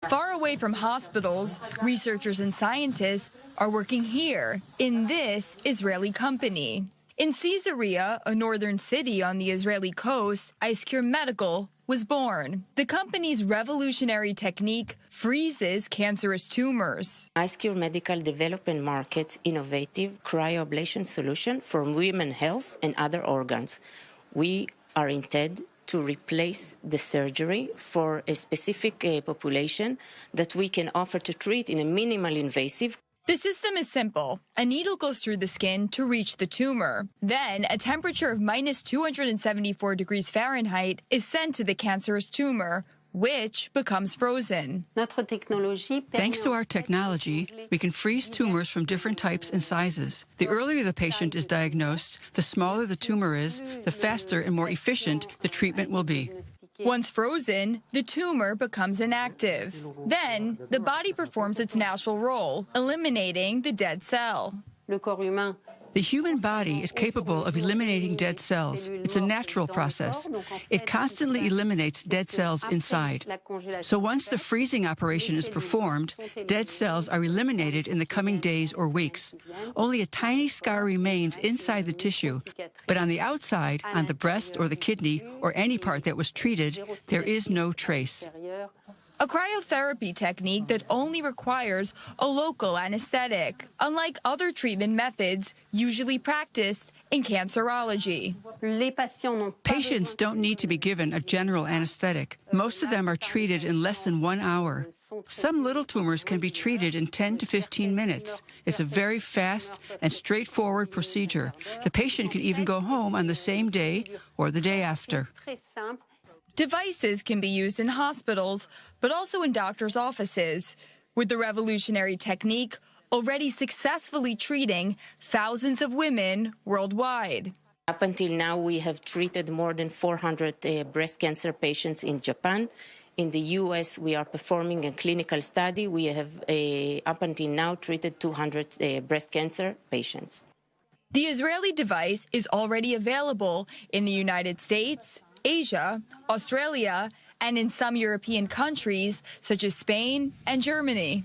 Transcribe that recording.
Far away from hospitals, researchers and scientists are working here in this Israeli company. In Caesarea, a northern city on the Israeli coast, IceCure Medical was born. The company's revolutionary technique freezes cancerous tumors. IceCure Medical developed and markets innovative cryoablation solution for women's health and other organs. We are intended to replace the surgery for a specific population that we can offer to treat in a minimally invasive. The system is simple. A needle goes through the skin to reach the tumor. Then, a temperature of minus 274 degrees Fahrenheit is sent to the cancerous tumor, which becomes frozen. Thanks to our technology, we can freeze tumors from different types and sizes. The earlier the patient is diagnosed, the smaller the tumor is, the faster and more efficient the treatment will be. Once frozen, the tumor becomes inactive. Then, the body performs its natural role, eliminating the dead cell. The human body is capable of eliminating dead cells. It's a natural process. It constantly eliminates dead cells inside. So once the freezing operation is performed, dead cells are eliminated in the coming days or weeks. Only a tiny scar remains inside the tissue, but on the outside, on the breast or the kidney or any part that was treated, there is no trace. A cryotherapy technique that only requires a local anesthetic, unlike other treatment methods usually practiced in cancerology. Patients don't need to be given a general anesthetic. Most of them are treated in less than 1 hour. Some little tumors can be treated in 10 to 15 minutes. It's a very fast and straightforward procedure. The patient can even go home on the same day or the day after. Devices can be used in hospitals, but also in doctors' offices, with the revolutionary technique already successfully treating thousands of women worldwide. Up until now, we have treated more than 400 breast cancer patients in Japan. In the U.S., we are performing a clinical study. We have, up until now, treated 200 breast cancer patients. The Israeli device is already available in the United States, Asia, Australia, and in some European countries such as Spain and Germany.